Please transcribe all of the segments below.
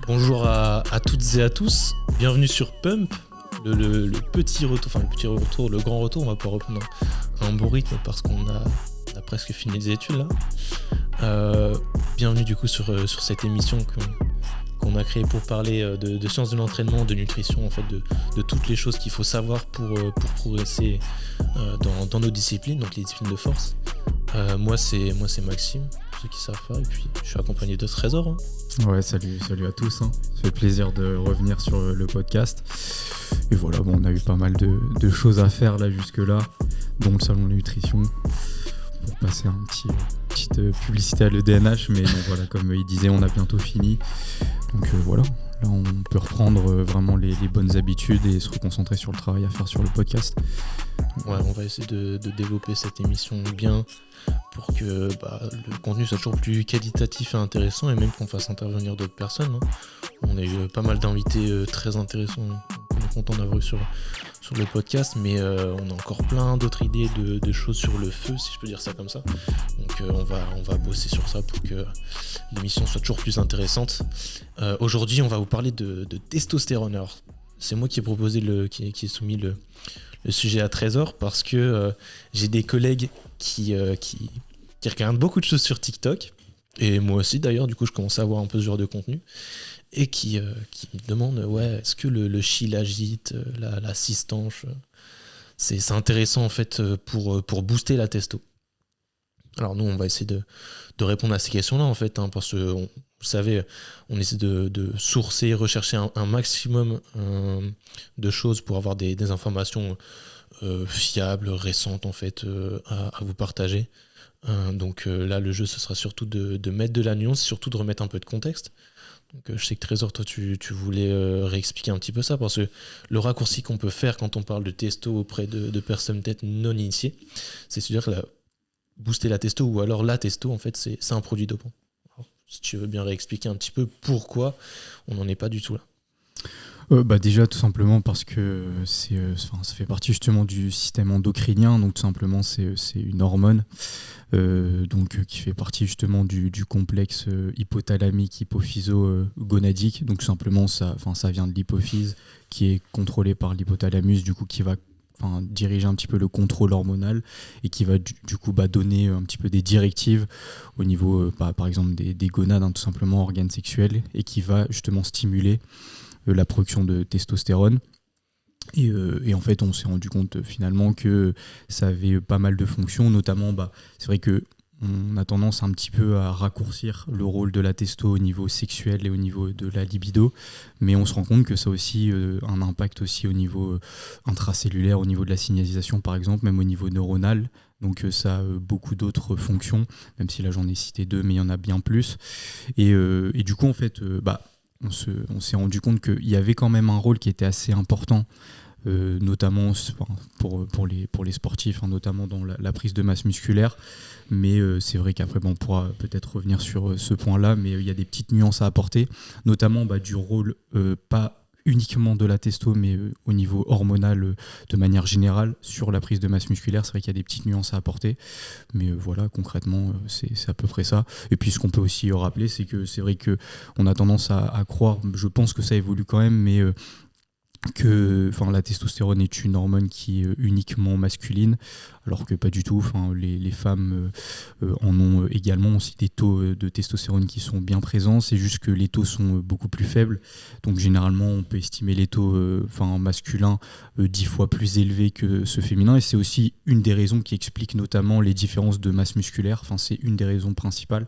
Bonjour à toutes et à tous, bienvenue sur Pump, le petit retour, le grand retour, on va pouvoir reprendre un bon rythme parce qu'on a presque fini les études là. Bienvenue du coup sur cette émission qu'on a créée pour parler de sciences de l'entraînement, de nutrition, en fait de toutes les choses qu'il faut savoir pour progresser dans nos disciplines, donc les disciplines de force. Moi c'est Maxime, pour ceux qui savent pas, et puis je suis accompagné de Trésor. Hein. Ouais, salut à tous. Ça fait plaisir de revenir sur le podcast. Et voilà, on a eu pas mal de choses à faire là jusque-là, dont le salon de la nutrition, pour passer petite publicité à l'EDNH. Mais donc, voilà, comme il disait, on a bientôt fini. Donc voilà, là on peut reprendre vraiment les bonnes habitudes et se reconcentrer sur le travail à faire sur le podcast. Ouais, on va essayer de développer cette émission bien pour que le contenu soit toujours plus qualitatif et intéressant, et même qu'on fasse intervenir d'autres personnes. Hein. On a eu pas mal d'invités très intéressants qu'on est content d'avoir eu sur le podcast, mais on a encore plein d'autres idées de choses sur le feu, si je peux dire ça comme ça. Donc on va bosser sur ça pour que l'émission soit toujours plus intéressante. Aujourd'hui, on va vous parler de testostérone. Alors, c'est moi qui ai proposé qui ai soumis le sujet à Trésor parce que j'ai des collègues qui regardent beaucoup de choses sur TikTok, et moi aussi d'ailleurs, du coup je commence à avoir un peu ce genre de contenu, et qui me demandent est-ce que le shilajit, la cistanche, c'est intéressant en fait pour booster la testo. Alors nous on va essayer de répondre à ces questions-là en fait, hein, parce que vous savez, on essaie de sourcer, rechercher un maximum de choses pour avoir des informations fiables, récentes en fait, à vous partager. Donc là le jeu ce sera surtout de mettre de la nuance, surtout de remettre un peu de contexte. Donc je sais que Trésor, toi tu voulais réexpliquer un petit peu ça, parce que le raccourci qu'on peut faire quand on parle de testo auprès de personnes peut-être non initiées, c'est-à-dire que booster la testo, ou alors la testo en fait c'est un produit dopant. Alors, si tu veux bien réexpliquer un petit peu pourquoi on n'en est pas du tout là. Déjà tout simplement parce que ça fait partie justement du système endocrinien, donc tout simplement c'est une hormone qui fait partie justement du complexe hypothalamique hypophyso-gonadique. Donc tout simplement ça vient de l'hypophyse qui est contrôlée par l'hypothalamus, du coup qui va diriger un petit peu le contrôle hormonal, et qui va du coup donner un petit peu des directives au niveau par exemple des gonades, hein, tout simplement organes sexuels, et qui va justement stimuler la production de testostérone. Et en fait on s'est rendu compte finalement que ça avait pas mal de fonctions, notamment c'est vrai que on a tendance un petit peu à raccourcir le rôle de la testo au niveau sexuel et au niveau de la libido, mais on se rend compte que ça a aussi un impact aussi au niveau intracellulaire, au niveau de la signalisation par exemple, même au niveau neuronal. Donc ça a beaucoup d'autres fonctions, même si là j'en ai cité 2, mais il y en a bien plus. Et du coup en fait on s'est rendu compte qu'il y avait quand même un rôle qui était assez important, notamment pour les sportifs, hein, notamment dans la prise de masse musculaire. Mais c'est vrai qu'après on pourra peut-être revenir sur ce point-là, mais il y a des petites nuances à apporter, notamment du rôle pas uniquement de la testo, mais au niveau hormonal de manière générale sur la prise de masse musculaire. C'est vrai qu'il y a des petites nuances à apporter, mais voilà, concrètement c'est à peu près ça. Et puis ce qu'on peut aussi rappeler, c'est que c'est vrai qu'on a tendance à croire, je pense que ça évolue quand même, mais que la testostérone est une hormone qui est uniquement masculine, alors que pas du tout. Les femmes en ont également aussi des taux de testostérone qui sont bien présents, c'est juste que les taux sont beaucoup plus faibles. Donc généralement on peut estimer les taux masculins 10 fois plus élevés que ceux féminins, et c'est aussi une des raisons qui explique notamment les différences de masse musculaire. C'est une des raisons principales.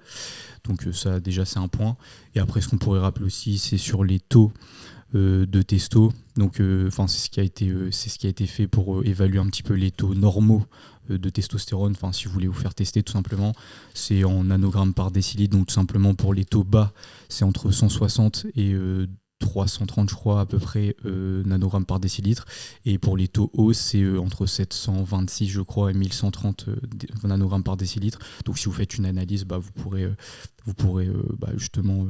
Donc ça déjà c'est un point. Et après ce qu'on pourrait rappeler aussi, c'est sur les taux de testo. Donc c'est ce qui a été fait pour évaluer un petit peu les taux normaux de testostérone. Si vous voulez vous faire tester, tout simplement, c'est en nanogrammes par décilitre. Donc tout simplement pour les taux bas, c'est entre 160 et 330 je crois à peu près nanogrammes par décilitre, et pour les taux hauts c'est entre 726 je crois et 1130 nanogrammes par décilitre. Donc si vous faites une analyse, vous pourrez justement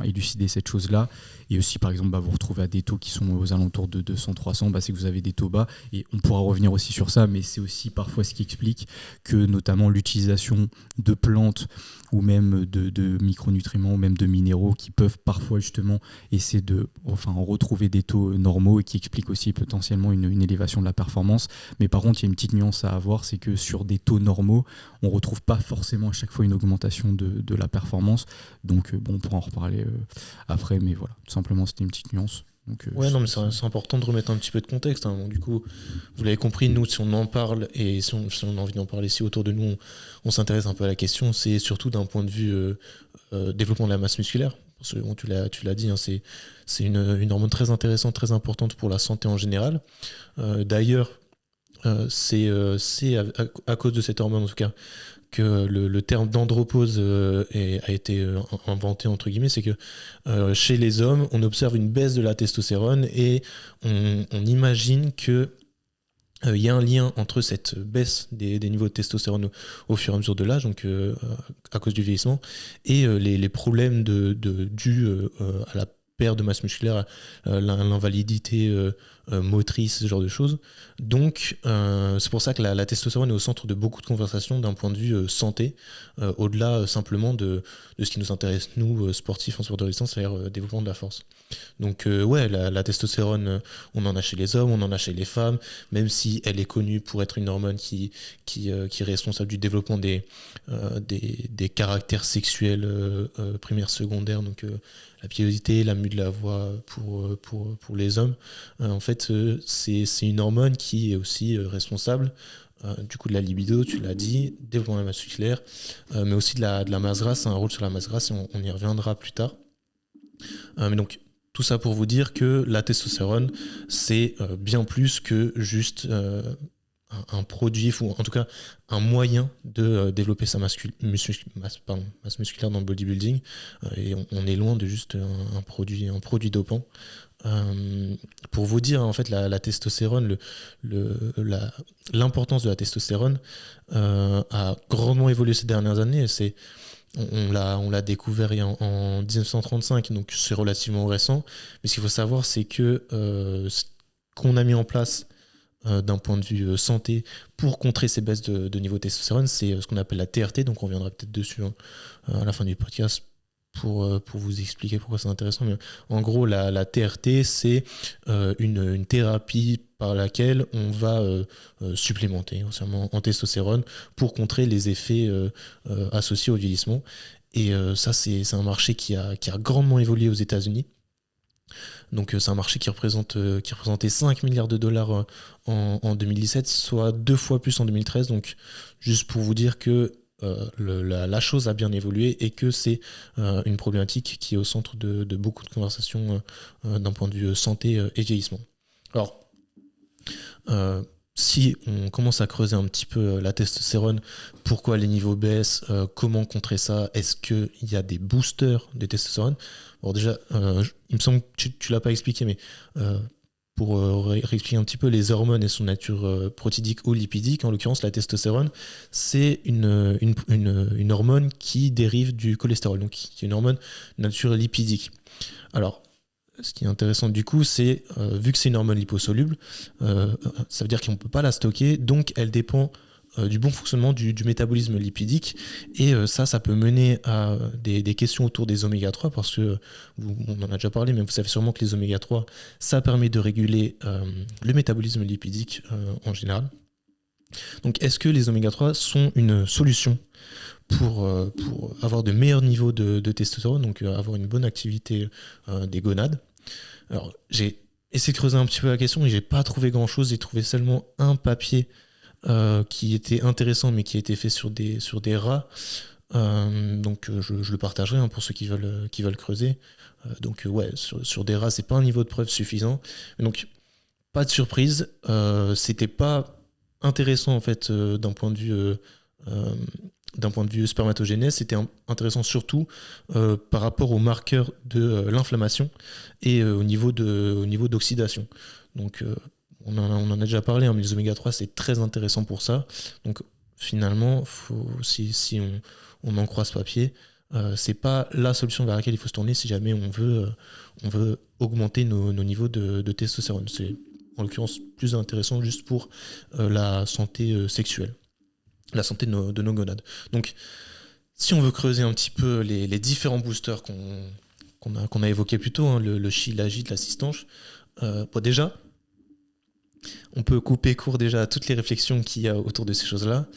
élucider cette chose-là. Et aussi, par exemple, vous retrouvez à des taux qui sont aux alentours de 200-300, c'est que vous avez des taux bas. Et on pourra revenir aussi sur ça, mais c'est aussi parfois ce qui explique que notamment l'utilisation de plantes ou même de micronutriments ou même de minéraux qui peuvent parfois justement essayer de retrouver des taux normaux et qui expliquent aussi potentiellement une élévation de la performance. Mais par contre, il y a une petite nuance à avoir, c'est que sur des taux normaux, on ne retrouve pas forcément à chaque fois une augmentation de la performance. Donc on pourra en reparler après, mais voilà, tout simplement c'était une petite nuance. Donc, non, mais c'est important de remettre un petit peu de contexte. Hein. Donc, du coup, vous l'avez compris, nous, si on en parle et si on a envie d'en parler, si autour de nous, on s'intéresse un peu à la question, c'est surtout d'un point de vue développement de la masse musculaire. Parce que, bon, tu l'as dit, hein, c'est une hormone très intéressante, très importante pour la santé en général. D'ailleurs, c'est à cause de cette hormone, en tout cas, que le terme d'andropause a été inventé, entre guillemets. C'est que chez les hommes, on observe une baisse de la testostérone et on imagine que il y a un lien entre cette baisse des niveaux de testostérone au fur et à mesure de l'âge, donc à cause du vieillissement, et les problèmes dus à la perte de masse musculaire, l'invalidité motrice, ce genre de choses. Donc c'est pour ça que la testostérone est au centre de beaucoup de conversations d'un point de vue santé, au-delà simplement de ce qui nous intéresse, nous, sportifs en sport de résistance, c'est-à-dire développement de la force. Donc la testostérone, on en a chez les hommes, on en a chez les femmes, même si elle est connue pour être une hormone qui est responsable du développement des caractères sexuels primaires, secondaires, donc la pilosité, la mue de la voix pour les hommes. En fait, c'est une hormone qui est aussi responsable du coup de la libido, tu l'as dit, développement de la masse musculaire, mais aussi de la masse grasse, un rôle sur la masse grasse, et on y reviendra plus tard. Mais donc, tout ça pour vous dire que la testostérone, c'est bien plus que juste un produit, ou en tout cas un moyen de développer sa masse musculaire dans le bodybuilding. Et on est loin de juste un produit dopant. Pour vous dire, en fait, la testostérone, l'importance de la testostérone a grandement évolué ces dernières années. On l'a découvert en 1935, donc c'est relativement récent. Mais ce qu'il faut savoir, c'est que ce qu'on a mis en place d'un point de vue santé pour contrer ces baisses de niveau de testostérone, c'est ce qu'on appelle la TRT. Donc on reviendra peut-être dessus à la fin du podcast pour vous expliquer pourquoi c'est intéressant. Mais en gros, la TRT, c'est une thérapie par laquelle on va supplémenter en testostérone pour contrer les effets associés au vieillissement. Et ça, c'est un marché qui a grandement évolué aux États-Unis. Donc c'est un marché qui représentait 5 milliards de dollars en 2017, soit 2 fois plus en 2013. Donc juste pour vous dire que la chose a bien évolué et que c'est une problématique qui est au centre de beaucoup de conversations d'un point de vue santé et vieillissement. Alors, si on commence à creuser un petit peu la testostérone, pourquoi les niveaux baissent, comment contrer ça, est-ce qu'il y a des boosters de testostérone? Bon, déjà, il me semble que tu l'as pas expliqué, mais pour réexpliquer un petit peu les hormones et son nature protidique ou lipidique, en l'occurrence la testostérone, c'est une hormone qui dérive du cholestérol, donc qui est une hormone de nature lipidique. Alors, ce qui est intéressant du coup, c'est vu que c'est une hormone liposoluble, ça veut dire qu'on ne peut pas la stocker, donc elle dépend du bon fonctionnement du métabolisme lipidique, et ça peut mener à des questions autour des oméga 3, parce que on en a déjà parlé, mais vous savez sûrement que les oméga 3, ça permet de réguler le métabolisme lipidique en général. Donc est-ce que les oméga 3 sont une solution pour avoir de meilleurs niveaux de testostérone, donc avoir une bonne activité des gonades? Alors j'ai essayé de creuser un petit peu la question, mais j'ai pas trouvé grand chose. J'ai trouvé seulement un papier qui était intéressant, mais qui a été fait sur des rats. Donc je le partagerai pour ceux qui veulent creuser. Donc ouais, sur des rats, c'est pas un niveau de preuve suffisant. Donc pas de surprise, c'était pas intéressant en fait d'un point de vue spermatogénèse. C'était intéressant surtout par rapport aux marqueurs de l'inflammation et au niveau d'oxydation. Donc on en a déjà parlé, mais les oméga 3 c'est très intéressant pour ça. Donc finalement, si on en croit ce papier, c'est pas la solution vers laquelle il faut se tourner si jamais on veut augmenter nos niveaux de testostérone. C'est en l'occurrence plus intéressant juste pour la santé sexuelle, la santé de nos gonades. Donc si on veut creuser un petit peu les différents boosters qu'on a évoqués plus tôt, hein, le Shilajit, la Cistanche, déjà, on peut couper court déjà à toutes les réflexions qu'il y a autour de ces choses-là.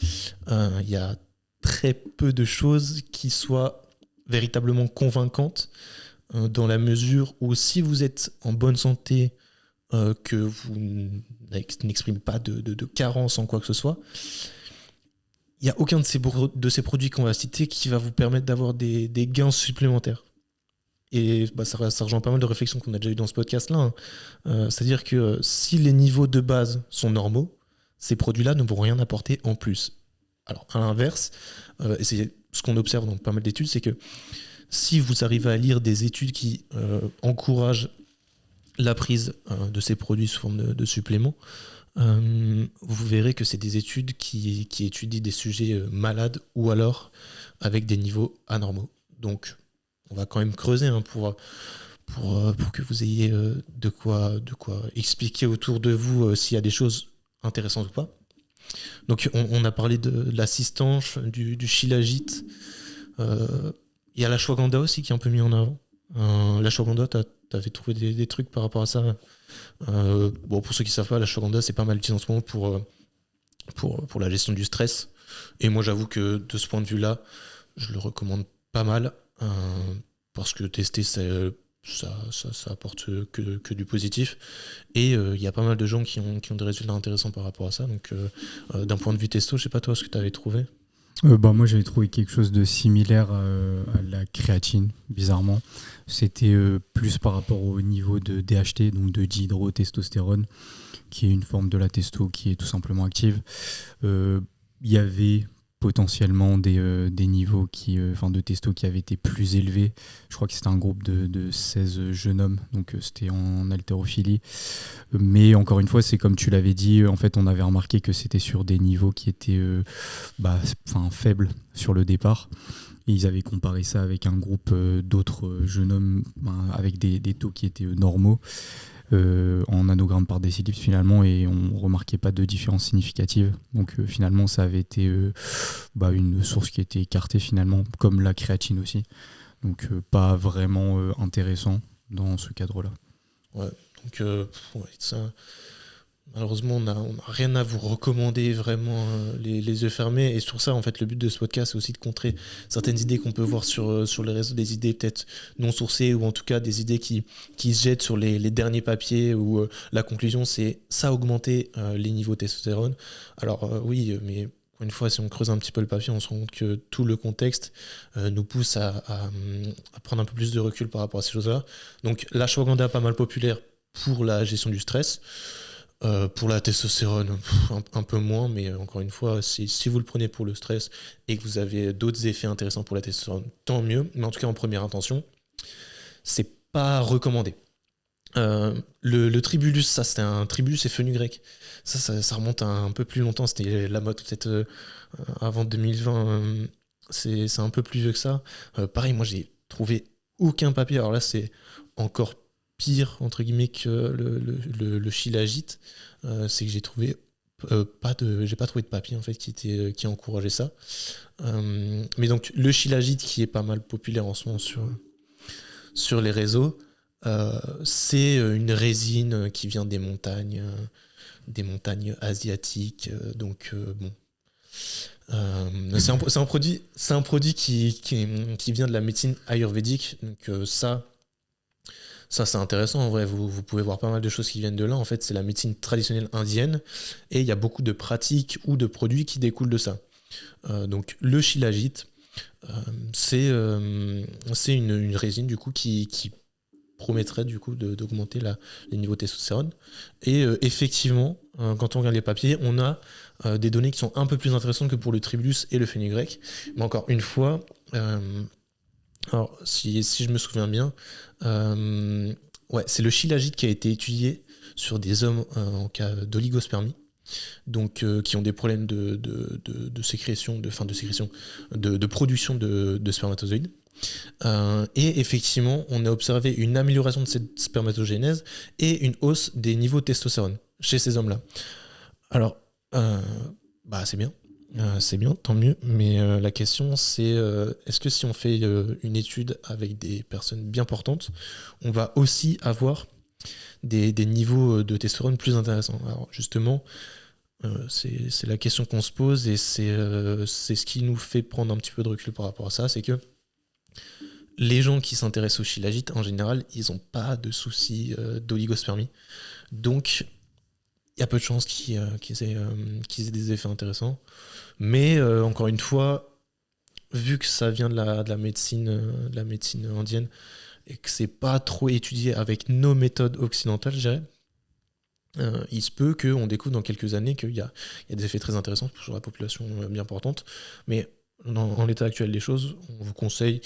Il y a très peu de choses qui soient véritablement convaincantes dans la mesure où si vous êtes en bonne santé, que vous n'exprimez pas de carence en quoi que ce soit, il n'y a aucun de ces produits qu'on va citer qui va vous permettre d'avoir des gains supplémentaires. Et ça rejoint pas mal de réflexions qu'on a déjà eues dans ce podcast-là. Hein. C'est-à-dire que si les niveaux de base sont normaux, ces produits-là ne vont rien apporter en plus. Alors, à l'inverse, et c'est ce qu'on observe dans pas mal d'études, c'est que si vous arrivez à lire des études qui encouragent la prise de ces produits sous forme de suppléments, vous verrez que c'est des études qui étudient des sujets malades ou alors avec des niveaux anormaux. Donc, on va quand même creuser hein, pour que vous ayez de quoi expliquer autour de vous s'il y a des choses intéressantes ou pas. Donc on a parlé de l'assistanche, du Shilajit. Il y a l'ashwagandha aussi qui est un peu mis en avant. L'ashwagandha, t'avais trouvé des trucs par rapport à ça. Pour ceux qui ne savent pas, l'ashwagandha c'est pas mal utilisé en ce moment pour la gestion du stress. Et moi j'avoue que de ce point de vue-là, je le recommande pas mal. Parce que tester ça apporte que du positif et il y a pas mal de gens qui ont des résultats intéressants par rapport à ça, donc d'un point de vue testo, je sais pas toi ce que tu avais trouvé. Moi j'avais trouvé quelque chose de similaire à la créatine, bizarrement. C'était plus par rapport au niveau de DHT, donc de dihydrotestostérone, qui est une forme de la testo qui est tout simplement active. Il y avait potentiellement des niveaux de testo qui avaient été plus élevés. Je crois que c'était un groupe de 16 jeunes hommes, donc c'était en haltérophilie. Mais encore une fois, c'est comme tu l'avais dit, en fait, on avait remarqué que c'était sur des niveaux qui étaient faibles sur le départ. Et ils avaient comparé ça avec un groupe d'autres jeunes hommes avec des taux qui étaient normaux. En nanogrammes par décilitre finalement, et on remarquait pas de différence significative, donc finalement ça avait été une source qui était écartée finalement, comme la créatine aussi, donc pas vraiment intéressant dans ce cadre-là. Ouais, donc ça, malheureusement on n'a rien à vous recommander vraiment les yeux fermés, et sur ça en fait le but de ce podcast c'est aussi de contrer certaines idées qu'on peut voir sur les réseaux, des idées peut-être non sourcées ou en tout cas des idées qui se jettent sur les derniers papiers où la conclusion c'est ça a augmenté les niveaux de testostérone. Alors oui, mais une fois si on creuse un petit peu le papier on se rend compte que tout le contexte nous pousse à prendre un peu plus de recul par rapport à ces choses-là. Donc l'ashwagandha pas mal populaire pour la gestion du stress. Pour la testostérone, un peu moins, mais encore une fois, si vous le prenez pour le stress et que vous avez d'autres effets intéressants pour la testostérone, tant mieux. Mais en tout cas, en première intention, c'est pas recommandé. Le tribulus, ça c'était un tribulus et fenugrec. Ça remonte à un peu plus longtemps, c'était la mode peut-être avant 2020. C'est un peu plus vieux que ça. Pareil, moi j'ai trouvé aucun papier. Alors là, c'est encore pire entre guillemets que le Shilajit, c'est que j'ai trouvé j'ai pas trouvé de papier en fait qui encourageait ça. Mais donc le Shilajit qui est pas mal populaire en ce moment sur les réseaux, c'est une résine qui vient des montagnes asiatiques, donc bon. C'est un produit qui vient de la médecine ayurvédique, donc ça c'est intéressant en vrai, vous pouvez voir pas mal de choses qui viennent de là. En fait c'est la médecine traditionnelle indienne et il y a beaucoup de pratiques ou de produits qui découlent de ça. Donc le Shilajit, c'est une résine du coup qui promettrait du coup d'augmenter les niveaux de testostérone. Et effectivement, quand on regarde les papiers, on a des données qui sont un peu plus intéressantes que pour le tribulus et le fenugrec. Mais encore une fois, alors si je me souviens bien, c'est le Shilajit qui a été étudié sur des hommes en cas d'oligospermie. donc qui ont des problèmes de sécrétion, de production de spermatozoïdes. Et effectivement, on a observé une amélioration de cette spermatogénèse et une hausse des niveaux de testostérone chez ces hommes-là. Alors, c'est bien. C'est bien, tant mieux. Mais la question, c'est est-ce que si on fait une étude avec des personnes bien portantes, on va aussi avoir des niveaux de testostérone plus intéressants? Alors justement, c'est la question qu'on se pose et c'est ce qui nous fait prendre un petit peu de recul par rapport à ça, c'est que les gens qui s'intéressent au shilajit, en général, ils n'ont pas de soucis d'oligospermie. Donc, il y a peu de chances qu'ils aient des effets intéressants. Mais, encore une fois, vu que ça vient de la médecine indienne et que c'est pas trop étudié avec nos méthodes occidentales, je dirais, il se peut qu'on découvre dans quelques années qu'il y a des effets très intéressants sur la population bien portante. Mais en l'état actuel des choses, on vous conseille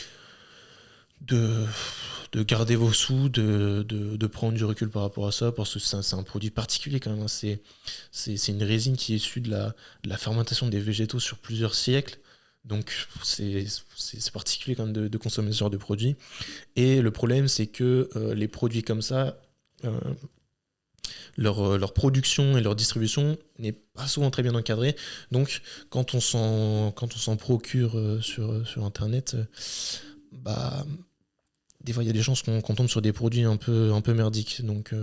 de garder vos sous, de prendre du recul par rapport à ça, parce que c'est un produit particulier quand même. C'est une résine qui est issue de la fermentation des végétaux sur plusieurs siècles. Donc c'est particulier quand même de consommer ce genre de produit. Et le problème, c'est que les produits comme ça, leur production et leur distribution n'est pas souvent très bien encadrée. Donc quand on s'en procure sur Internet, des fois il y a des chances qu'on tombe sur des produits un peu merdiques. Donc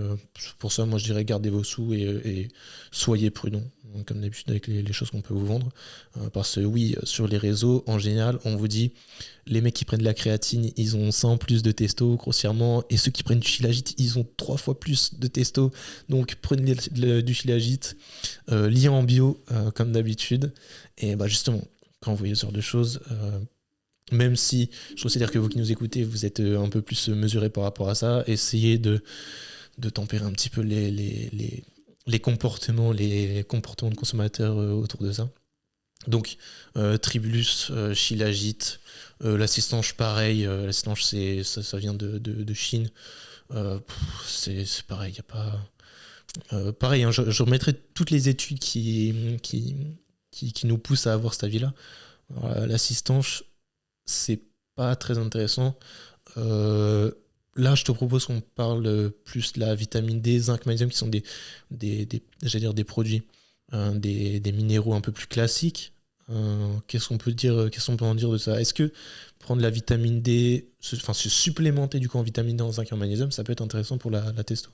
pour ça, moi je dirais gardez vos sous et soyez prudents, comme d'habitude avec les choses qu'on peut vous vendre. Parce que oui, sur les réseaux, en général, on vous dit les mecs qui prennent de la créatine, ils ont 100 plus de testo grossièrement, et ceux qui prennent du shilajit, ils ont 3 fois plus de testo. Donc prenez du shilajit lié en bio, comme d'habitude. Et justement, quand vous voyez ce genre de choses, même si je considère que vous qui nous écoutez, vous êtes un peu plus mesurés par rapport à ça, essayez de tempérer un petit peu les comportements de consommateurs autour de ça. Donc Tribulus, shilajit, l'assistange pareil, l'assistange ça vient de Chine. C'est pareil, il y a pas pareil, hein, je remettrai toutes les études qui nous poussent à avoir cet avis-là. L'assistange, c'est pas très intéressant. Là, je te propose qu'on parle plus de la vitamine D, zinc, magnésium, qui sont des produits, des minéraux un peu plus classiques. Qu'est-ce qu'on peut en dire de ça? Est-ce que prendre la vitamine D, se supplémenter du coup en vitamine D, en zinc et en magnésium, ça peut être intéressant pour la testo?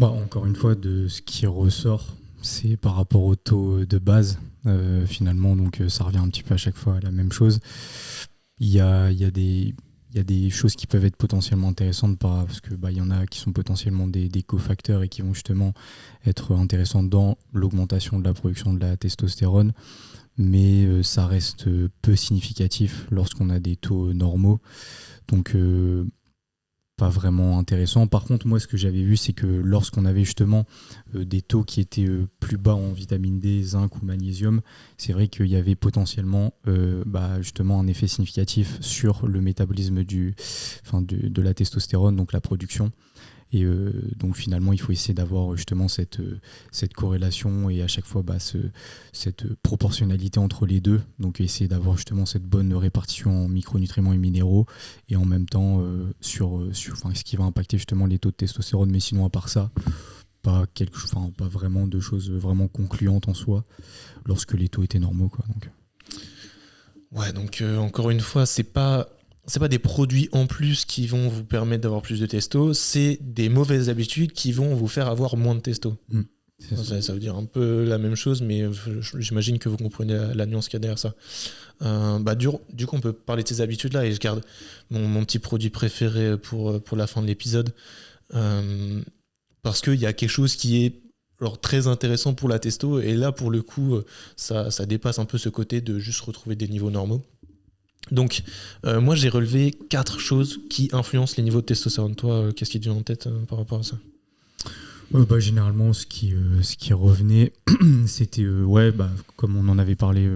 Encore une fois, de ce qui ressort, c'est par rapport au taux de base, finalement, donc ça revient un petit peu à chaque fois à la même chose. Il y a des choses qui peuvent être potentiellement intéressantes parce que il y en a qui sont potentiellement des cofacteurs et qui vont justement être intéressants dans l'augmentation de la production de la testostérone, mais ça reste peu significatif lorsqu'on a des taux normaux, donc pas vraiment intéressant. Par contre, moi, ce que j'avais vu, c'est que lorsqu'on avait justement des taux qui étaient plus bas en vitamine D, zinc ou magnésium, c'est vrai qu'il y avait potentiellement justement un effet significatif sur le métabolisme de la testostérone, donc la production. Et donc finalement, il faut essayer d'avoir justement cette corrélation et à chaque fois cette proportionnalité entre les deux. Donc essayer d'avoir justement cette bonne répartition en micronutriments et minéraux et en même temps sur ce qui va impacter justement les taux de testostérone. Mais sinon, à part ça, pas vraiment de choses vraiment concluantes en soi lorsque les taux étaient normaux, quoi. Donc encore une fois, c'est pas des produits en plus qui vont vous permettre d'avoir plus de testo, c'est des mauvaises habitudes qui vont vous faire avoir moins de testo. Ça veut dire un peu la même chose, mais j'imagine que vous comprenez la nuance qu'il y a derrière ça. Du coup, on peut parler de ces habitudes-là, et je garde mon petit produit préféré pour la fin de l'épisode, parce qu'il y a quelque chose qui est très intéressant pour la testo, et là, pour le coup, ça dépasse un peu ce côté de juste retrouver des niveaux normaux. Donc, moi, j'ai relevé 4 choses qui influencent les niveaux de testostérone. Toi, qu'est-ce qui te vient en tête par rapport à ça? Généralement, ce qui revenait, c'était, comme on en avait parlé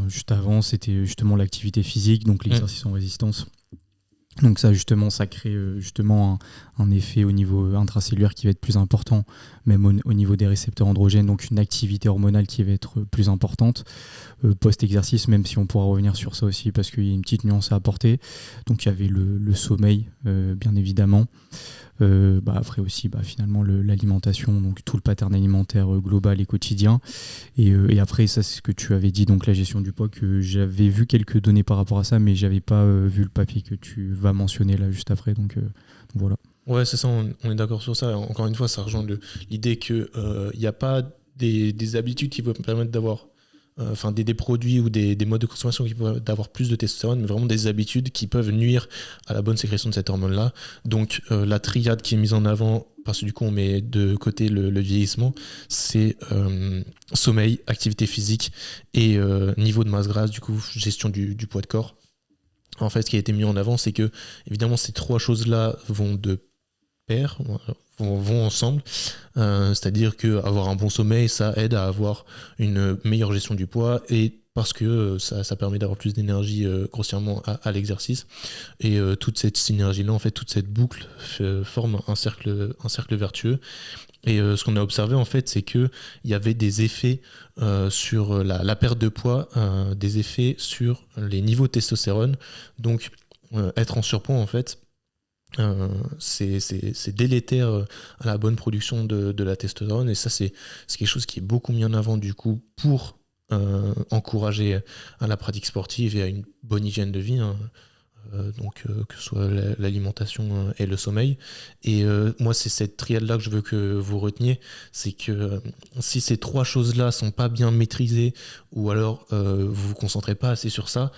juste avant, c'était justement l'activité physique, donc l'exercice en résistance. Donc ça justement, ça crée justement un effet au niveau intracellulaire qui va être plus important, même au niveau des récepteurs androgènes, donc une activité hormonale qui va être plus importante post-exercice, même si on pourra revenir sur ça aussi parce qu'il y a une petite nuance à apporter. Donc il y avait le sommeil, bien évidemment. Après aussi finalement l'alimentation, donc tout le pattern alimentaire global et quotidien. Et après, ça c'est ce que tu avais dit, donc la gestion du poids, que j'avais vu quelques données par rapport à ça, mais j'avais pas vu le papier que tu vas mentionner là juste après. Donc voilà. Ouais, c'est ça, on est d'accord sur ça. Encore une fois, ça rejoint l'idée qu'il n'y a pas des habitudes qui peuvent permettre d'avoir des produits ou des modes de consommation qui peuvent avoir plus de testostérone, mais vraiment des habitudes qui peuvent nuire à la bonne sécrétion de cette hormone-là. Donc la triade qui est mise en avant, parce que du coup on met de côté le vieillissement, c'est sommeil, activité physique et niveau de masse grasse, du coup gestion du poids de corps. En fait, ce qui a été mis en avant, c'est que évidemment ces trois choses-là vont de pair, vont ensemble, c'est-à-dire qu'avoir un bon sommeil, ça aide à avoir une meilleure gestion du poids, et parce que ça permet d'avoir plus d'énergie grossièrement à l'exercice, et toute cette synergie-là, en fait, toute cette boucle forme un cercle vertueux. Et ce qu'on a observé, en fait, c'est qu'il y avait des effets sur la perte de poids, des effets sur les niveaux de testostérone. Donc être en surpoids, en fait, c'est délétère à la bonne production de la testostérone, et ça c'est quelque chose qui est beaucoup mis en avant du coup pour encourager à la pratique sportive et à une bonne hygiène de vie, hein. Que ce soit l'alimentation et le sommeil. Et moi c'est cette triade là que je veux que vous reteniez, c'est que si ces trois choses là sont pas bien maîtrisées, ou alors vous vous concentrez pas assez sur ça,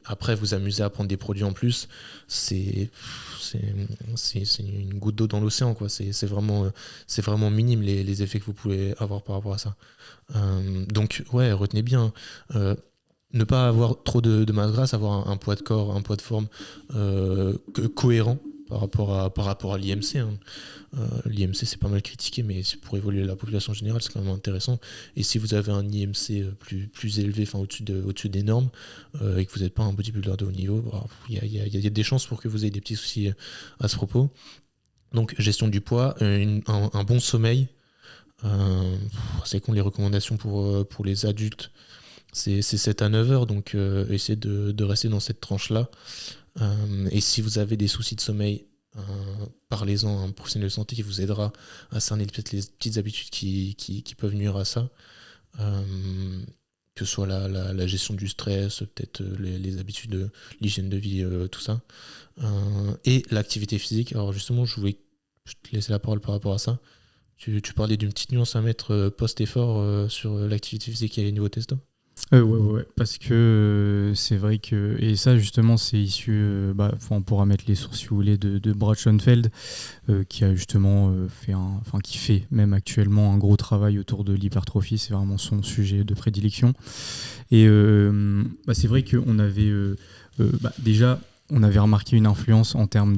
après vous amusez à prendre des produits en plus, c'est une goutte d'eau dans l'océan, quoi. C'est vraiment minime les effets que vous pouvez avoir par rapport à ça. Donc ouais, retenez bien, ne pas avoir trop de masse grasse, avoir un poids de corps, un poids de forme cohérent par rapport à l'IMC, hein. L'IMC c'est pas mal critiqué, mais pour évoluer la population générale c'est quand même intéressant. Et si vous avez un IMC plus élevé, enfin au-dessus des normes, et que vous n'êtes pas un bodybuilder de haut niveau, il y a des chances pour que vous ayez des petits soucis à ce propos. Donc gestion du poids, un bon sommeil, c'est con, les recommandations pour les adultes c'est 7 à 9 heures, donc essayez de rester dans cette tranche-là. Et si vous avez des soucis de sommeil, parlez-en à un professionnel de santé qui vous aidera à cerner peut-être les petites habitudes qui peuvent nuire à ça. Que ce soit la gestion du stress, peut-être les habitudes, l'hygiène de vie, tout ça. Et l'activité physique. Alors justement, je voulais te laisser la parole par rapport à ça. Tu parlais d'une petite nuance à mettre post-effort sur l'activité physique et les niveaux testo. Ouais, parce que c'est vrai que, et ça justement c'est issu, on pourra mettre les sources si vous voulez de Brad Schoenfeld, qui a justement qui fait même actuellement un gros travail autour de l'hypertrophie, c'est vraiment son sujet de prédilection. Et c'est vrai qu'on avait déjà on avait remarqué une influence en termes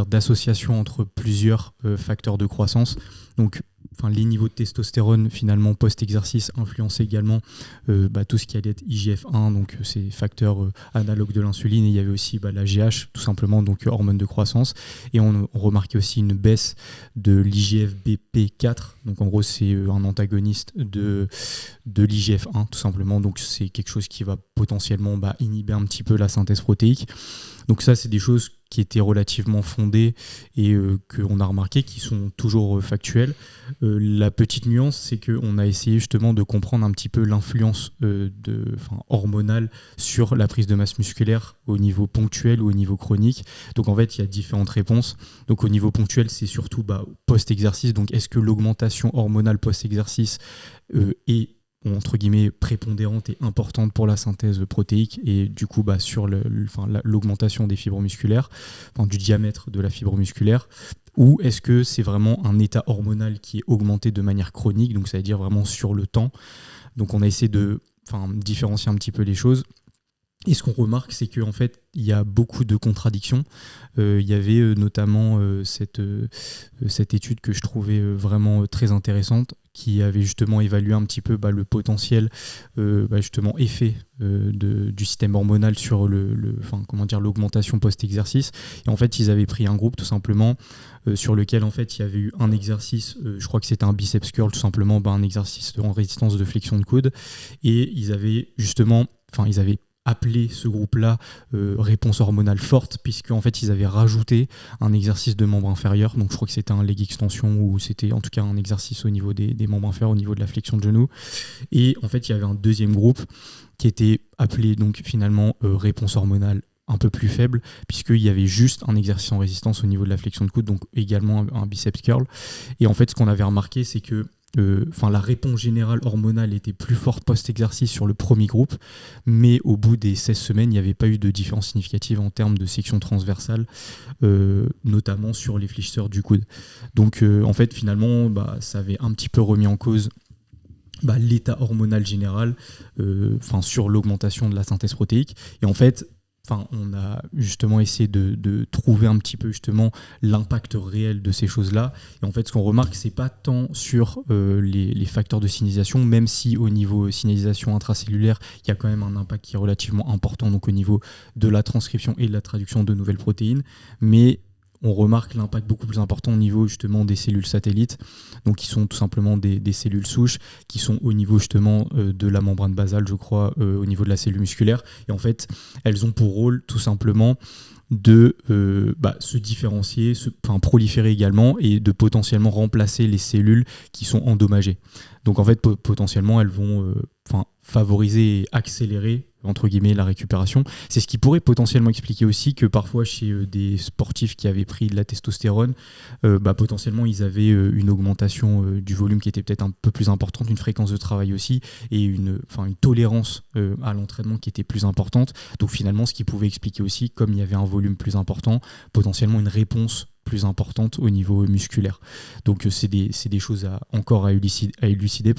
d'association entre plusieurs facteurs de croissance. Donc les niveaux de testostérone finalement post-exercice influençaient également tout ce qui allait être IGF-1, donc ces facteurs analogues de l'insuline, et il y avait aussi la GH tout simplement, donc hormone de croissance, et on remarquait aussi une baisse de l'IGF-BP4, donc en gros c'est un antagoniste de l'IGF-1 tout simplement, donc c'est quelque chose qui va potentiellement inhiber un petit peu la synthèse protéique. Donc ça c'est des choses qui étaient relativement fondées et qu'on a remarqué qui sont toujours factuelles. La petite nuance, c'est qu'on a essayé justement de comprendre un petit peu l'influence hormonale sur la prise de masse musculaire au niveau ponctuel ou au niveau chronique. Donc en fait, il y a différentes réponses. Donc au niveau ponctuel, c'est surtout post-exercice. Donc est-ce que l'augmentation hormonale post-exercice est entre guillemets prépondérante et importante pour la synthèse protéique, et du coup sur l'augmentation des fibres musculaires, du diamètre de la fibre musculaire, ou est-ce que c'est vraiment un état hormonal qui est augmenté de manière chronique, donc ça veut dire vraiment sur le temps. Donc on a essayé de différencier un petit peu les choses. Et ce qu'on remarque, c'est qu'en fait, il y a beaucoup de contradictions. Il y avait notamment cette étude que je trouvais vraiment très intéressante, qui avait justement évalué un petit peu le potentiel justement effet du système hormonal sur l'augmentation post-exercice. Et en fait, ils avaient pris un groupe tout simplement sur lequel en fait il y avait eu un exercice, je crois que c'était un biceps curl tout simplement, un exercice en résistance de flexion de coude, et ils avaient appelé ce groupe-là réponse hormonale forte, puisque en fait ils avaient rajouté un exercice de membre inférieur, donc je crois que c'était un leg extension, ou c'était en tout cas un exercice au niveau des membres inférieurs, au niveau de la flexion de genou. Et en fait il y avait un deuxième groupe qui était appelé donc finalement réponse hormonale un peu plus faible, puisqu'il y avait juste un exercice en résistance au niveau de la flexion de coude, donc également un biceps curl. Et en fait ce qu'on avait remarqué, c'est que la réponse générale hormonale était plus forte post-exercice sur le premier groupe, mais au bout des 16 semaines, il n'y avait pas eu de différence significative en termes de section transversale, notamment sur les fléchisseurs du coude. Donc en fait, finalement, ça avait un petit peu remis en cause l'état hormonal général sur l'augmentation de la synthèse protéique. Et en fait, on a justement essayé de trouver un petit peu justement l'impact réel de ces choses-là. Et en fait, ce qu'on remarque, c'est pas tant sur les facteurs de signalisation, même si au niveau signalisation intracellulaire, il y a quand même un impact qui est relativement important, donc au niveau de la transcription et de la traduction de nouvelles protéines, mais on remarque l'impact beaucoup plus important au niveau justement des cellules satellites, donc qui sont tout simplement des cellules souches qui sont au niveau justement de la membrane basale, je crois, au niveau de la cellule musculaire. Et en fait, elles ont pour rôle tout simplement de se différencier, proliférer également, et de potentiellement remplacer les cellules qui sont endommagées. Donc en fait, potentiellement, elles vont favoriser et accélérer entre guillemets la récupération. C'est ce qui pourrait potentiellement expliquer aussi que parfois chez des sportifs qui avaient pris de la testostérone, potentiellement ils avaient une augmentation du volume qui était peut-être un peu plus importante, une fréquence de travail aussi, et une tolérance à l'entraînement qui était plus importante. Donc finalement, ce qui pouvait expliquer aussi, comme il y avait un volume plus important, potentiellement une réponse plus importante au niveau musculaire. Donc c'est des choses à élucider,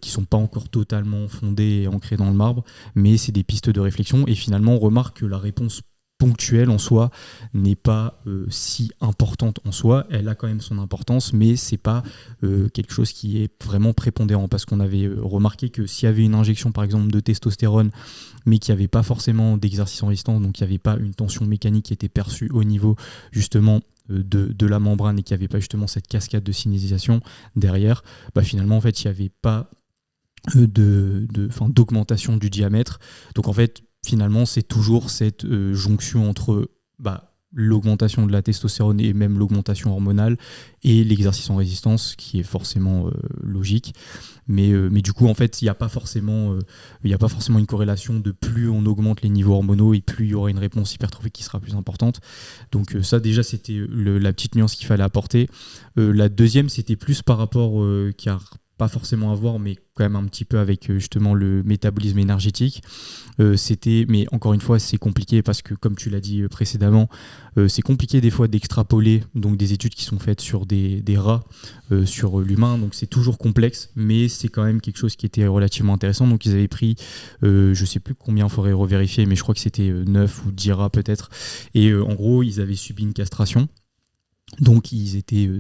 qui sont pas encore totalement fondées et ancrées dans le marbre, mais c'est des pistes de réflexion. Et finalement, on remarque que la réponse ponctuelle en soi n'est pas si importante en soi. Elle a quand même son importance, mais c'est pas quelque chose qui est vraiment prépondérant, parce qu'on avait remarqué que s'il y avait une injection par exemple de testostérone, mais qu'il n'y avait pas forcément d'exercice en résistance, donc il n'y avait pas une tension mécanique qui était perçue au niveau justement de la membrane, et qu'il n'y avait pas justement cette cascade de signalisation derrière, finalement en fait il n'y avait pas d'augmentation du diamètre. Donc en fait finalement c'est toujours cette jonction entre l'augmentation de la testostérone et même l'augmentation hormonale et l'exercice en résistance, qui est forcément logique, mais du coup en fait il n'y a pas forcément une corrélation de plus on augmente les niveaux hormonaux et plus il y aura une réponse hypertrophique qui sera plus importante. Donc ça déjà c'était la petite nuance qu'il fallait apporter. La deuxième, c'était plus par rapport qui a pas forcément à voir, mais quand même un petit peu avec justement le métabolisme énergétique. Mais encore une fois, c'est compliqué parce que, comme tu l'as dit précédemment, c'est compliqué des fois d'extrapoler donc des études qui sont faites sur des rats sur l'humain, donc c'est toujours complexe, mais c'est quand même quelque chose qui était relativement intéressant. Donc ils avaient pris, je sais plus combien, il faudrait revérifier, mais je crois que c'était 9 ou 10 rats peut-être, et en gros ils avaient subi une castration. Donc ils étaient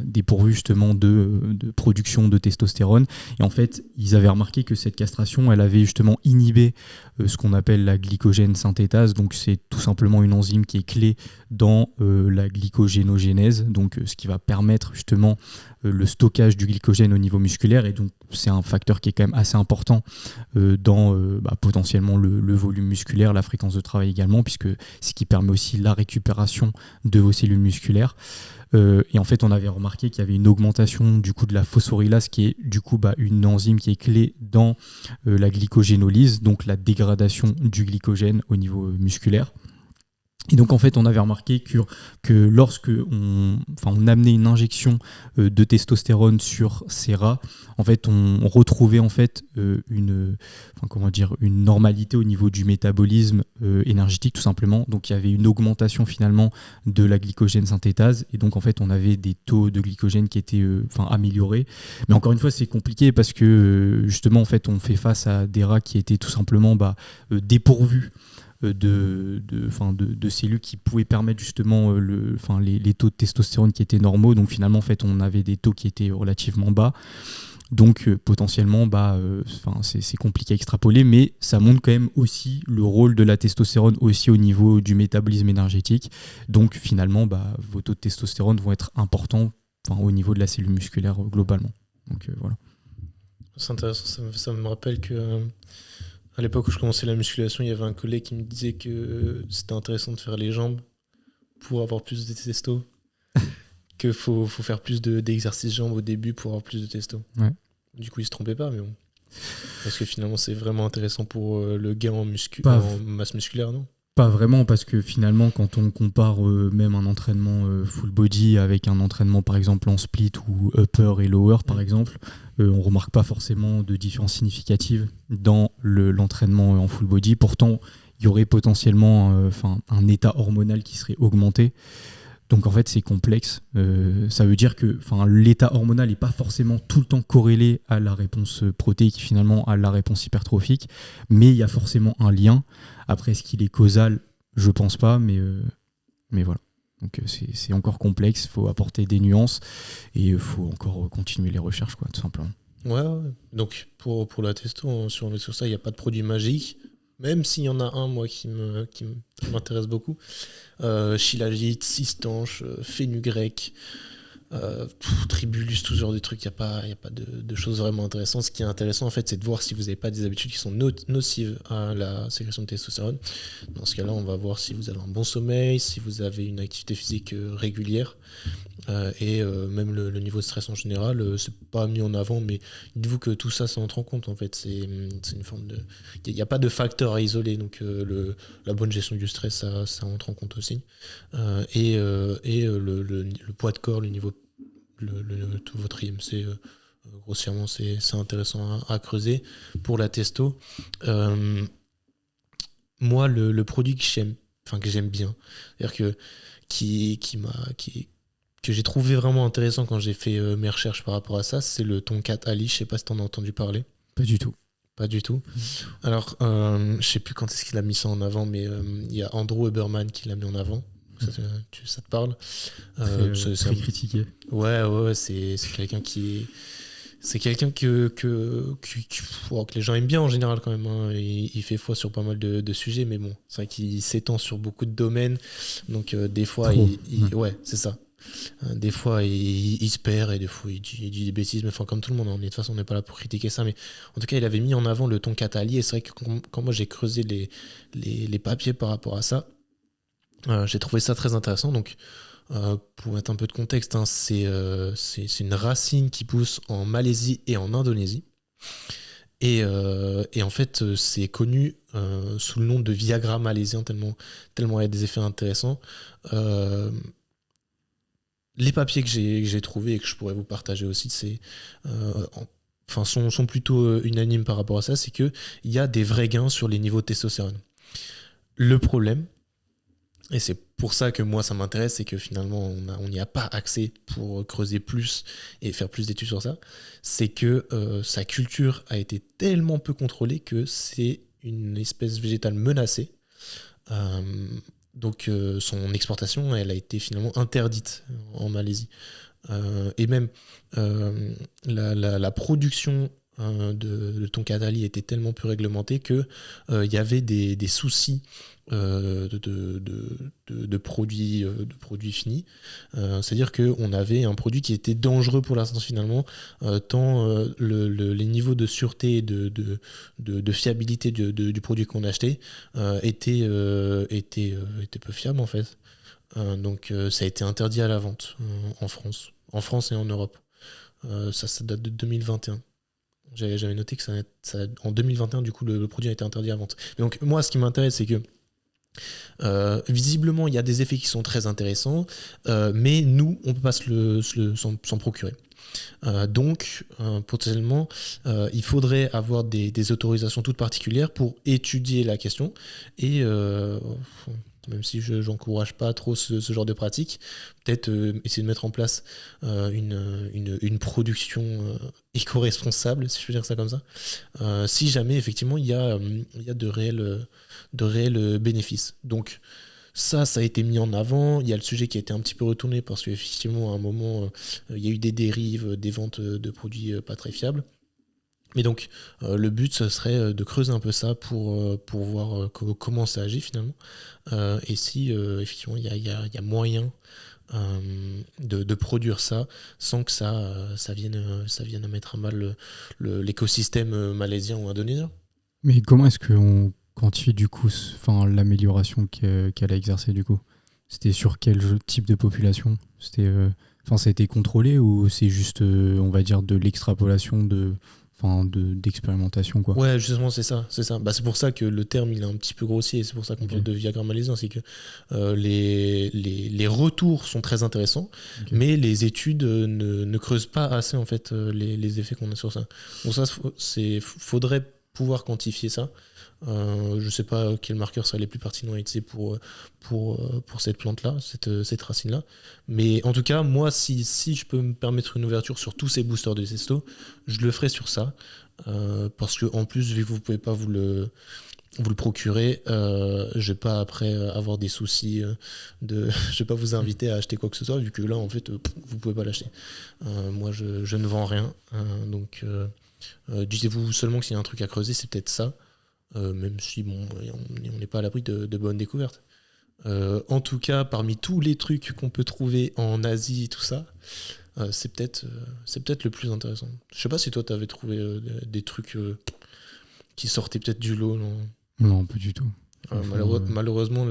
dépourvus justement de production de testostérone, et en fait ils avaient remarqué que cette castration, elle avait justement inhibé ce qu'on appelle la glycogène synthétase. Donc c'est tout simplement une enzyme qui est clé dans la glycogénogénèse, donc ce qui va permettre justement le stockage du glycogène au niveau musculaire, et donc c'est un facteur qui est quand même assez important dans potentiellement le volume musculaire, la fréquence de travail également, puisque c'est ce qui permet aussi la récupération de vos cellules musculaires. Et en fait on avait remarqué qu'il y avait une augmentation du coup de la phosphorylase, qui est du coup une enzyme qui est clé dans la glycogénolyse, donc la dégradation du glycogène au niveau musculaire. Et donc en fait on avait remarqué que lorsque on amenait une injection de testostérone sur ces rats, en fait on retrouvait en fait une normalité au niveau du métabolisme énergétique tout simplement. Donc il y avait une augmentation finalement de la glycogène synthétase, et donc en fait on avait des taux de glycogène qui étaient améliorés. Mais encore une fois c'est compliqué parce que justement en fait on fait face à des rats qui étaient tout simplement dépourvus de cellules qui pouvaient permettre justement les taux de testostérone qui étaient normaux. Donc finalement, en fait, on avait des taux qui étaient relativement bas. Donc potentiellement, c'est compliqué à extrapoler, mais ça montre quand même aussi le rôle de la testostérone aussi au niveau du métabolisme énergétique. Donc finalement, vos taux de testostérone vont être importants au niveau de la cellule musculaire globalement. Donc voilà. C'est intéressant, ça me rappelle que à l'époque où je commençais la musculation, il y avait un collègue qui me disait que c'était intéressant de faire les jambes pour avoir plus de testo, que faut faire plus d'exercices jambes au début pour avoir plus de testo. Ouais. Du coup, il se trompait pas, mais bon. Parce que finalement, c'est vraiment intéressant pour le gain en masse musculaire, non ? Pas vraiment, parce que finalement, quand on compare même un entraînement full body avec un entraînement par exemple en split ou upper et lower par exemple, on remarque pas forcément de différence significative dans l'entraînement en full body. Pourtant, il y aurait potentiellement un état hormonal qui serait augmenté. Donc en fait, c'est complexe. Ça veut dire que l'état hormonal n'est pas forcément tout le temps corrélé à la réponse protéique, finalement à la réponse hypertrophique, mais il y a forcément un lien. Après, est-ce qu'il est causal ? Je pense pas, mais voilà. Donc c'est encore complexe, il faut apporter des nuances et il faut encore continuer les recherches, quoi, tout simplement. Ouais. Donc pour la testo, si on est sur ça, il n'y a pas de produit magique. Même s'il y en a un, moi, qui m'intéresse beaucoup. Shilajit, Cistanche, Fenugrec, Tribulus, tout ce genre de trucs. Il n'y a pas de choses vraiment intéressantes. Ce qui est intéressant, en fait, c'est de voir si vous n'avez pas des habitudes qui sont nocives à la sécrétion de testostérone. Dans ce cas-là, on va voir si vous avez un bon sommeil, si vous avez une activité physique régulière. Et même le niveau de stress en général, c'est pas mis en avant, mais dites-vous que tout ça entre en compte en fait. C'est une forme de. Il n'y a pas de facteur à isoler, donc la bonne gestion du stress, ça entre en compte aussi. Et le poids de corps, le niveau, tout votre IMC, grossièrement, c'est intéressant à creuser. Pour la testo, moi, le produit que j'aime bien, c'est-à-dire que j'ai trouvé vraiment intéressant quand j'ai fait mes recherches par rapport à ça, c'est le Tonkat Ali. Je sais pas si t'en as entendu parler. Pas du tout. Pas du tout. Alors, je sais plus quand est-ce qu'il a mis ça en avant, mais il y a Andrew Huberman qui l'a mis en avant. Ça te parle ? Très critiqué. Ouais, c'est quelqu'un qui... C'est quelqu'un que les gens aiment bien en général quand même. Hein. Il fait foi sur pas mal de sujets, mais bon, c'est vrai qu'il s'étend sur beaucoup de domaines. Donc des fois, ouais, c'est ça. Des fois, il se perd et des fois, il dit des bêtises. Mais enfin, comme tout le monde, hein. De toute façon, on n'est pas là pour critiquer ça. Mais en tout cas, il avait mis en avant le Tonkat Ali. Et c'est vrai que quand moi, j'ai creusé les papiers par rapport à ça, j'ai trouvé ça très intéressant. Donc, pour mettre un peu de contexte, hein, c'est une racine qui pousse en Malaisie et en Indonésie. Et en fait, c'est connu sous le nom de Viagra malaisien, tellement il y a des effets intéressants. Les papiers que j'ai trouvés et que je pourrais vous partager aussi, sont plutôt unanimes par rapport à ça, c'est qu'il y a des vrais gains sur les niveaux de testostérone. Le problème, et c'est pour ça que moi ça m'intéresse, c'est que finalement on n'y a pas accès pour creuser plus et faire plus d'études sur ça, c'est que sa culture a été tellement peu contrôlée que c'est une espèce végétale menacée. Donc son exportation, elle a été finalement interdite en Malaisie. Et même la production de Tonkat Ali était tellement peu réglementée que y avait des soucis de produits finis. C'est-à-dire qu'on avait un produit qui était dangereux pour la santé finalement, tant les niveaux de sûreté et de fiabilité du produit qu'on achetait étaient peu fiables en fait. Donc ça a été interdit à la vente en France et en Europe. Ça date de 2021. J'avais noté que en 2021, du coup, le produit a été interdit à vente. Donc, moi, ce qui m'intéresse, c'est que visiblement, il y a des effets qui sont très intéressants, mais nous, on ne peut pas s'en procurer. Donc, potentiellement, il faudrait avoir des autorisations toutes particulières pour étudier la question et même si je n'encourage pas trop ce genre de pratique. Peut-être essayer de mettre en place une production éco-responsable, si je peux dire ça comme ça, si jamais effectivement il y a de réels bénéfices. Donc ça a été mis en avant. Il y a le sujet qui a été un petit peu retourné parce qu'effectivement, à un moment, il y a eu des dérives, des ventes de produits pas très fiables. Mais donc, le but, ce serait de creuser un peu ça pour voir comment ça agit finalement. Et si, effectivement, il y a moyen de produire ça sans que ça vienne à mettre à mal l'écosystème malaisien ou indonésien. Mais comment est-ce qu'on quantifie du coup l'amélioration qu'elle a exercée du coup? C'était sur quel type de population? Ça a été contrôlé ou c'est juste, on va dire, de l'extrapolation d'expérimentation quoi? Ouais, justement, c'est ça. Bah, c'est pour ça que le terme il est un petit peu grossier, et c'est pour ça qu'on parle de Viagra malaisien, c'est que les retours sont très intéressants, mais les études ne creusent pas assez en fait les effets qu'on a sur ça. Donc ça, faudrait pouvoir quantifier ça. Je sais pas quel marqueur serait les plus pertinents à utiliser pour cette plante-là, cette racine-là. Mais en tout cas, moi, si je peux me permettre une ouverture sur tous ces boosters de testo, je le ferai sur ça. Parce que en plus, vu que vous pouvez pas vous le procurer, je vais pas après avoir des soucis je vais pas vous inviter à acheter quoi que ce soit, vu que là, en fait, vous pouvez pas l'acheter. Moi, je ne vends rien. Donc, dites-vous seulement que s'il y a un truc à creuser, c'est peut-être ça. Même si bon, on n'est pas à l'abri de bonnes découvertes. En tout cas, parmi tous les trucs qu'on peut trouver en Asie et tout ça, c'est peut-être le plus intéressant. Je sais pas si toi t'avais trouvé des trucs qui sortaient peut-être du lot. Non, pas du tout. Malheureusement,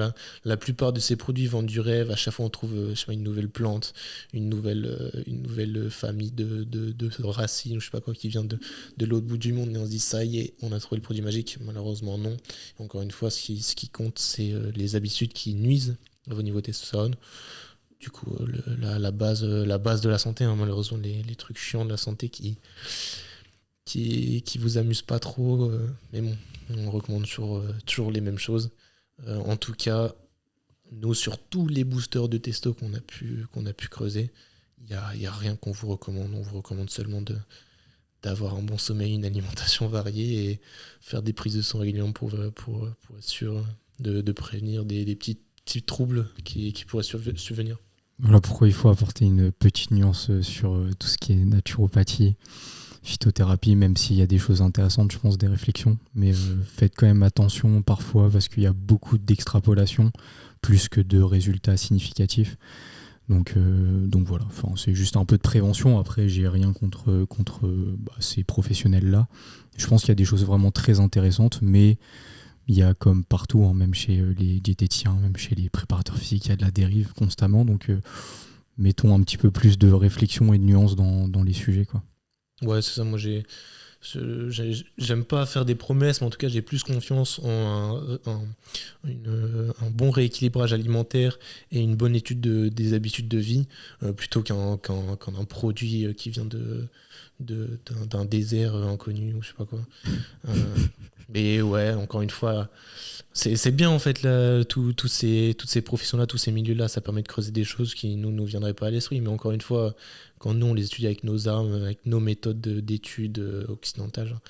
la plupart de ces produits vendent du rêve. À chaque fois, on trouve je sais pas, une nouvelle plante, une nouvelle famille de racines, je sais pas quoi, qui vient de l'autre bout du monde. Et on se dit, ça y est, on a trouvé le produit magique. Malheureusement, non. Et encore une fois, ce qui compte, c'est les habitudes qui nuisent au niveau testostérone. Du coup, la base de la santé, hein, malheureusement, les trucs chiants de la santé qui vous amusent pas trop. Mais bon, on recommande toujours les mêmes choses. En tout cas, nous, sur tous les boosters de testo qu'on a pu creuser, il y a rien qu'on vous recommande. On vous recommande seulement d'avoir un bon sommeil, une alimentation variée et faire des prises de sang régulièrement pour être sûr de prévenir des petits troubles qui pourraient survenir. Voilà pourquoi il faut apporter une petite nuance sur tout ce qui est naturopathie, phytothérapie, même s'il y a des choses intéressantes, je pense, des réflexions. Mais faites quand même attention parfois parce qu'il y a beaucoup d'extrapolation plus que de résultats significatifs. Donc voilà, c'est juste un peu de prévention. Après, j'ai rien contre ces professionnels-là. Je pense qu'il y a des choses vraiment très intéressantes, mais il y a comme partout, hein, même chez les diététiciens, même chez les préparateurs physiques, il y a de la dérive constamment. Donc mettons un petit peu plus de réflexion et de nuance dans les sujets, quoi. Ouais, c'est ça. Moi, j'aime pas faire des promesses, mais en tout cas, j'ai plus confiance en un bon rééquilibrage alimentaire et une bonne étude des habitudes de vie plutôt qu'un produit qui vient d'un désert inconnu ou je sais pas quoi. Mais ouais, encore une fois, c'est bien en fait là, toutes ces professions-là, tous ces milieux-là, ça permet de creuser des choses qui nous viendraient pas à l'esprit. Mais encore une fois, quand nous on les étudie avec nos armes, avec nos méthodes d'études occidentales,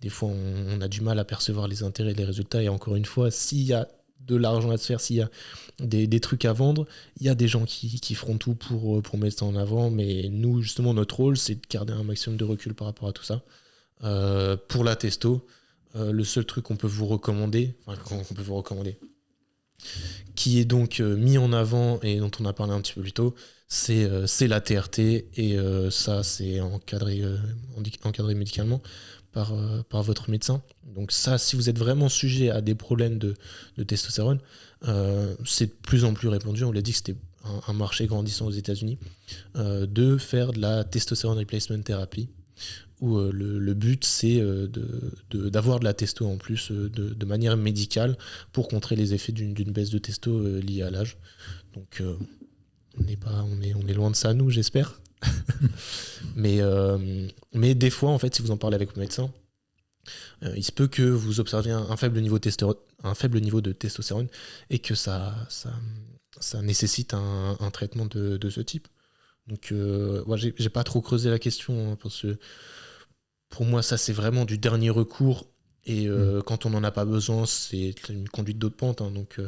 des fois on a du mal à percevoir les intérêts et les résultats. Et encore une fois, s'il y a de l'argent à se faire, s'il y a des trucs à vendre, il y a des gens qui feront tout pour mettre ça en avant. Mais nous, justement, notre rôle, c'est de garder un maximum de recul par rapport à tout ça. Pour la testo, le seul truc qu'on peut vous recommander, qui est donc mis en avant et dont on a parlé un petit peu plus tôt, c'est la TRT, et ça c'est encadré médicalement par votre médecin. Donc ça, si vous êtes vraiment sujet à des problèmes de testostérone, c'est de plus en plus répandu. On l'a dit que c'était un marché grandissant aux États-Unis, de faire de la testosterone replacement therapy, où le but c'est d'avoir de la testo en plus de manière médicale pour contrer les effets d'une baisse de testo liée à l'âge. Donc on est loin de ça, nous, j'espère. mais des fois, en fait, si vous en parlez avec vos médecins, il se peut que vous observiez un faible niveau de testostérone et que ça nécessite un traitement de ce type. Donc, moi, j'ai pas trop creusé la question, hein, parce que pour moi, ça, c'est vraiment du dernier recours. Et quand on n'en a pas besoin, c'est une conduite d'eau de pente. Hein, donc,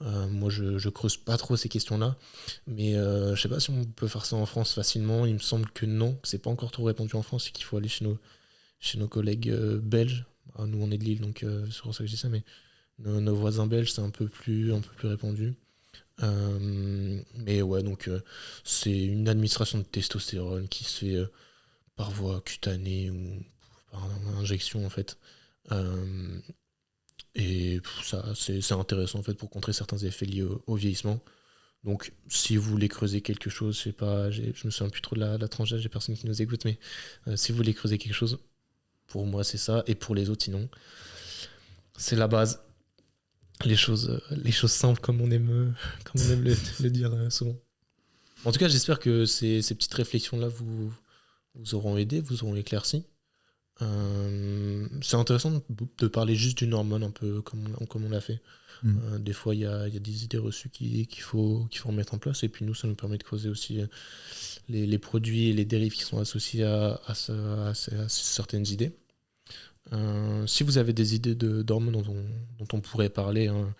moi, je creuse pas trop ces questions-là. Mais je sais pas si on peut faire ça en France facilement. Il me semble que non, que c'est pas encore trop répandu en France et qu'il faut aller chez nos collègues belges. Ah, nous, on est de Lille, donc c'est pour ça que je dis ça. Mais nos voisins belges, c'est un peu plus répandu. Mais ouais, donc c'est une administration de testostérone qui se fait par voie cutanée ou par injection en fait. Euh, et ça, c'est intéressant en fait pour contrer certains effets liés au vieillissement. Donc, si vous voulez creuser quelque chose, je sais pas, je me souviens plus trop de la tranche d'âge, j'ai personne qui nous écoute, mais si vous voulez creuser quelque chose, pour moi c'est ça, et pour les autres sinon, c'est la base. Les choses simples comme on aime le dire souvent. En tout cas, j'espère que ces petites réflexions-là vous auront aidé, vous auront éclairci. C'est intéressant de parler juste d'une hormone, un peu comme on l'a fait. Des fois, il y a des idées reçues qu'il faut remettre en place, et puis nous, ça nous permet de creuser aussi les produits et les dérives qui sont associés à certaines idées. Si vous avez des idées d'hormones dont on pourrait parler, hein,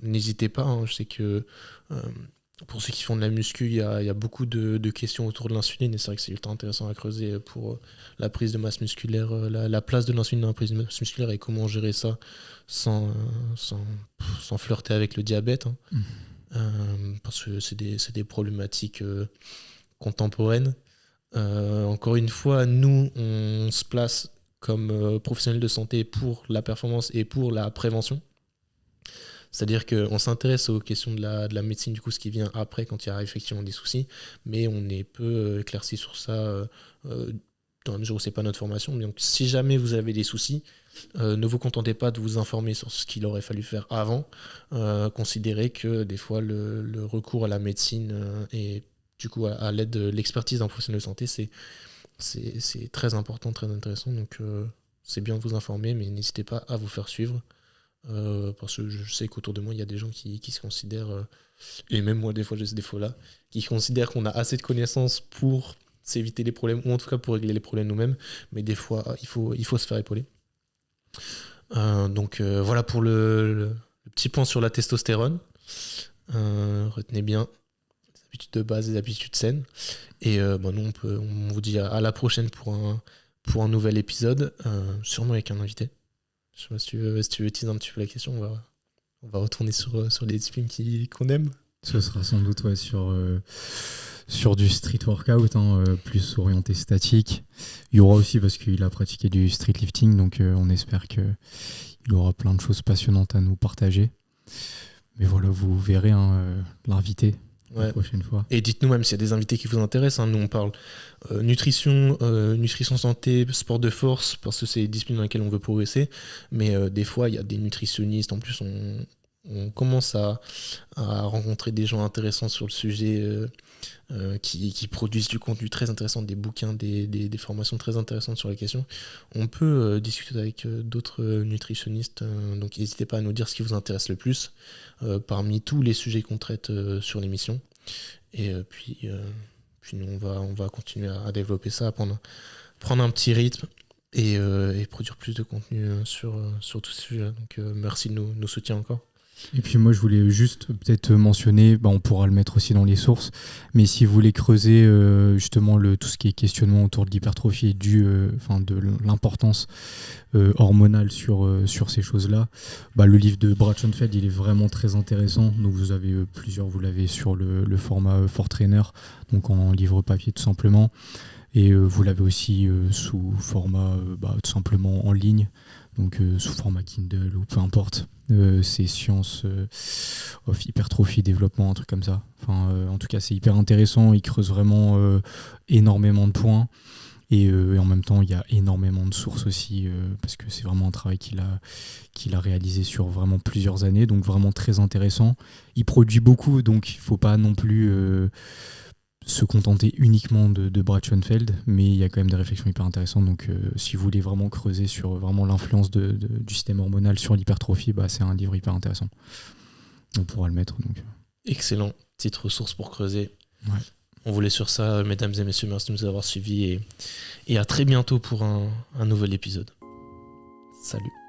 n'hésitez pas. Hein. Je sais que pour ceux qui font de la muscu, il y a beaucoup de questions autour de l'insuline, et c'est vrai que c'est ultra intéressant à creuser pour la prise de masse musculaire, la place de l'insuline dans la prise de masse musculaire et comment gérer ça sans flirter avec le diabète. Hein. Parce que c'est des problématiques contemporaines. Encore une fois, nous, on se place comme professionnels de santé pour la performance et pour la prévention. C'est-à-dire qu'on s'intéresse aux questions de la médecine, du coup, ce qui vient après quand il y a effectivement des soucis, mais on est peu éclairci sur ça dans la mesure où c'est pas notre formation. Donc, si jamais vous avez des soucis, ne vous contentez pas de vous informer sur ce qu'il aurait fallu faire avant. Considérez que des fois, le recours à la médecine et du coup à l'aide de l'expertise d'un professionnel de santé, c'est très important, très intéressant. Donc, c'est bien de vous informer, mais n'hésitez pas à vous faire suivre. Parce que je sais qu'autour de moi il y a des gens qui se considèrent et même moi des fois j'ai ce défaut là qui considèrent qu'on a assez de connaissances pour s'éviter les problèmes ou en tout cas pour régler les problèmes nous-mêmes, mais des fois il faut se faire épauler. Donc voilà pour le petit point sur la testostérone. Retenez bien les habitudes de base, les habitudes saines, et nous on vous dit à la prochaine pour un nouvel épisode, sûrement avec un invité. Je sais pas si tu veux teaser un petit peu la question, on va retourner sur les disciplines qu'on aime. Ce sera sans doute sur du street workout, plus orienté statique. Il y aura aussi, parce qu'il a pratiqué du street lifting, donc on espère qu'il aura plein de choses passionnantes à nous partager. Mais voilà, vous verrez l'invité. La prochaine fois. Et dites-nous même s'il y a des invités qui vous intéressent. Hein. Nous, on parle nutrition santé, sport de force, parce que c'est des disciplines dans lesquelles on veut progresser. Mais des fois, il y a des nutritionnistes. En plus, on commence à rencontrer des gens intéressants sur le sujet qui produisent du contenu très intéressant, des bouquins, des formations très intéressantes sur la question. On peut discuter avec d'autres nutritionnistes. Donc, n'hésitez pas à nous dire ce qui vous intéresse le plus parmi tous les sujets qu'on traite sur l'émission. Et puis nous, on va continuer à développer ça, à prendre un petit rythme et produire plus de contenu sur tous ces sujets. Donc, merci de nous soutenir encore. Et puis moi je voulais juste peut-être mentionner, on pourra le mettre aussi dans les sources, mais si vous voulez creuser justement tout ce qui est questionnement autour de l'hypertrophie et de l'importance hormonale sur ces choses-là, le livre de Brad Schoenfeld il est vraiment très intéressant. Donc vous avez vous l'avez sur le format Fortrainer, donc en livre papier tout simplement, et vous l'avez aussi sous format tout simplement en ligne, donc sous format Kindle ou peu importe. C'est Science of Hypertrophy Développement, un truc comme ça. En tout cas, c'est hyper intéressant. Il creuse vraiment énormément de points. Et en même temps, il y a énormément de sources aussi, parce que c'est vraiment un travail qu'il a réalisé sur vraiment plusieurs années. Donc vraiment très intéressant. Il produit beaucoup, donc il ne faut pas non plus se contenter uniquement de Brad Schoenfeld, mais il y a quand même des réflexions hyper intéressantes. Donc, si vous voulez vraiment creuser sur vraiment l'influence du système hormonal sur l'hypertrophie, c'est un livre hyper intéressant. On pourra le mettre. Donc. Excellent. Petite ressource pour creuser. Ouais. On vous laisse sur ça, mesdames et messieurs. Merci de nous avoir suivis et à très bientôt pour un nouvel épisode. Salut.